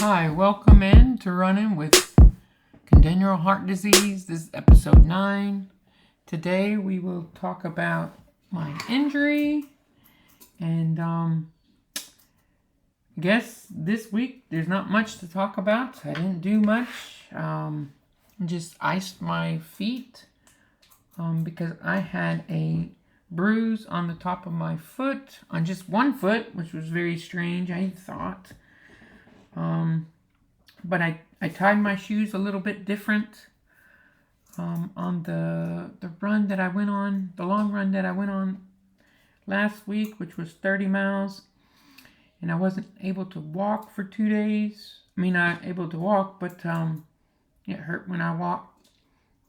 Hi, welcome in to Running with Congenital Heart Disease. This is episode 9. Today we will talk about my injury. And I guess this week there's not much to talk about. I didn't do much. Just iced my feet because I had a bruise on the top of my foot, on just one foot, which was very strange, I thought. But I tied my shoes a little bit different on the run that I went on, the long run that I went on last week, which was 30 miles. And I wasn't able to walk for 2 days. I mean, not able to walk, but it hurt when I walked,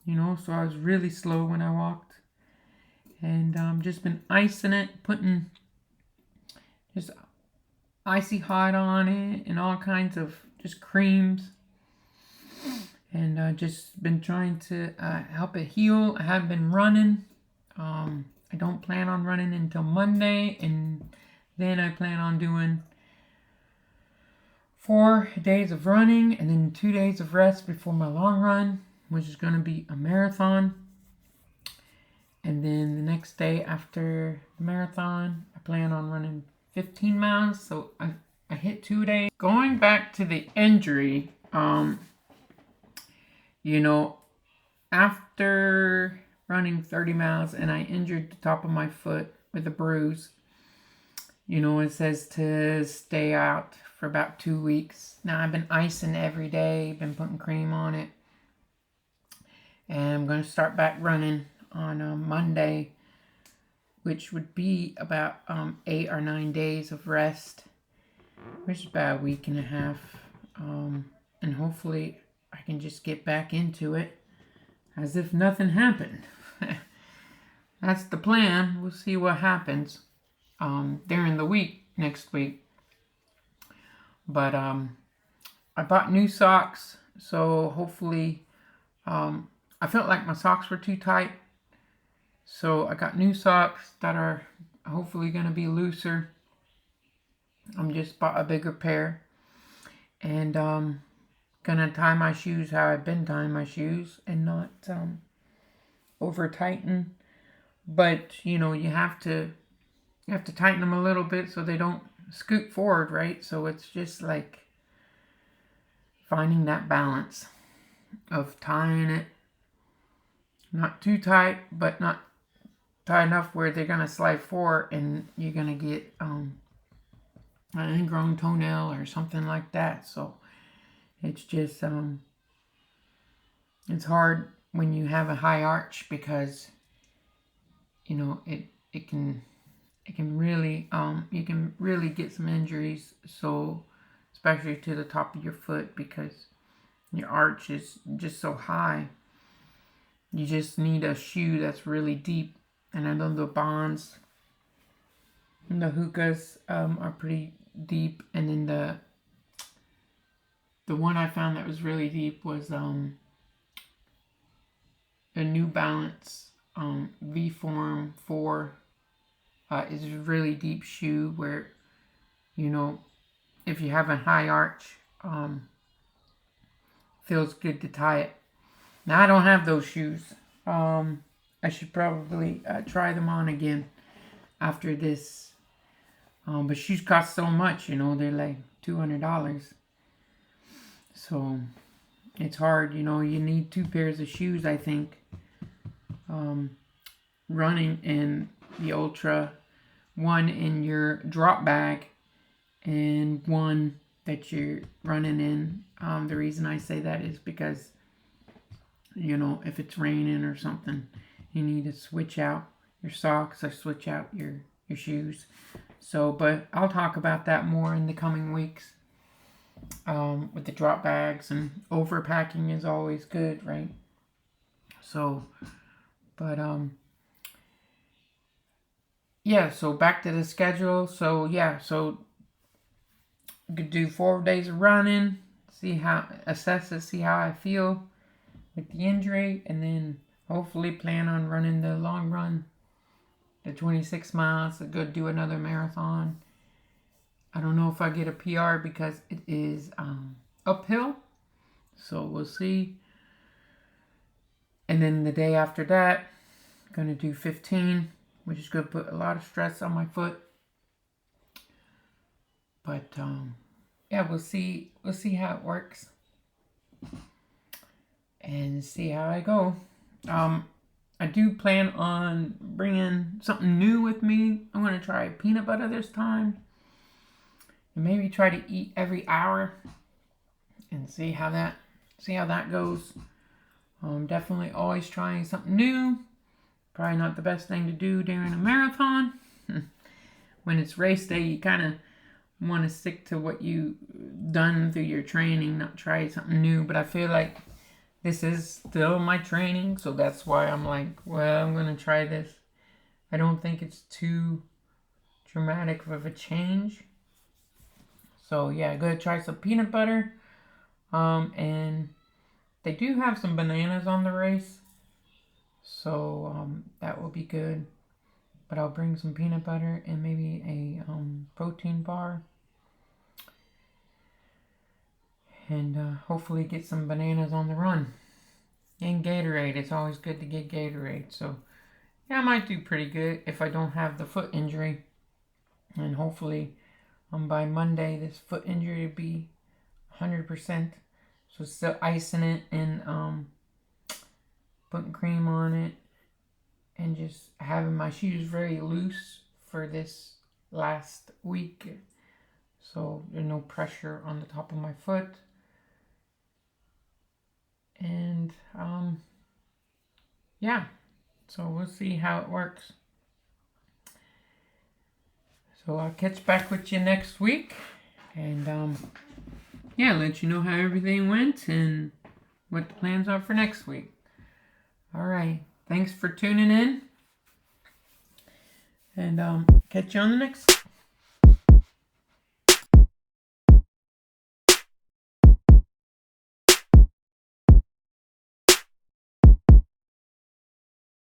so I was really slow when I walked. And just been icing it, putting just icy hot on it and all kinds of just creams, and just been trying to help it heal. I haven't been running. I don't plan on running until Monday, and then I plan on doing 4 days of running and then 2 days of rest before my long run, which is going to be a marathon. And then the next day after the marathon, I plan on running 15 miles. So I hit 2 days. Going back to the injury, after running 30 miles and I injured the top of my foot with a bruise, it says to stay out for about 2 weeks. Now I've been icing every day, been putting cream on it. And I'm going to start back running on Monday, which would be about 8 or 9 days of rest, which is about a week and a half. And hopefully I can just get back into it as if nothing happened. That's the plan. We'll see what happens during the week, next week. But I bought new socks, so hopefully I felt like my socks were too tight. So I got new socks that are hopefully going to be looser. I'm just bought a bigger pair. And gonna tie my shoes how I've been tying my shoes and not over tighten. But you have to tighten them a little bit so they don't scoot forward, right? So it's just like finding that balance of tying it not too tight, but not tight enough where they're gonna slide forward and you're gonna get an ingrown toenail or something like that. So it's just it's hard when you have a high arch because it can really you can really get some injuries, so especially to the top of your foot because your arch is just so high. You just need a shoe that's really deep, and I know the Bonds and the Hokas are pretty deep, and then the one I found that was really deep was a New Balance V-Form 4. Is a really deep shoe where if you have a high arch, feels good to tie it. Now I don't have those shoes. I should probably try them on again after this. But shoes cost so much, they're like $200. So it's hard, you need 2 pairs of shoes, I think. Running in the Ultra, one in your drop bag and one that you're running in. The reason I say that is because if it's raining or something, you need to switch out your socks or switch out your shoes. So, but I'll talk about that more in the coming weeks with the drop bags, and overpacking is always good, right? So, but yeah, so back to the schedule. So yeah, so you could do 4 days of running, see how I feel with the injury, and then hopefully plan on running the long run, the 26 miles. I go do another marathon. I don't know if I get a PR because it is uphill. So we'll see. And then the day after that, I'm going to do 15, which is going to put a lot of stress on my foot. But yeah, we'll see how it works and see how I go. I do plan on bringing something new with me. I'm going to try peanut butter this time. And maybe try to eat every hour and see how that goes. Definitely always trying something new. Probably not the best thing to do during a marathon. When it's race day, you kind of want to stick to what you done through your training, not try something new. But I feel like this is still my training, so that's why I'm like, well, I'm going to try this. I don't think it's too dramatic of a change. So yeah, I'm going to try some peanut butter. And they do have some bananas on the race, so that will be good. But I'll bring some peanut butter and maybe a protein bar. And hopefully get some bananas on the run. And Gatorade. It's always good to get Gatorade. So yeah, I might do pretty good if I don't have the foot injury. And hopefully by Monday this foot injury will be 100%. So still icing it and putting cream on it. And just having my shoes very loose for this last week. So there's no pressure on the top of my foot. And yeah, so we'll see how it works. So I'll catch back with you next week. And yeah, let you know how everything went and what the plans are for next week. All right. Thanks for tuning in. And catch you on the next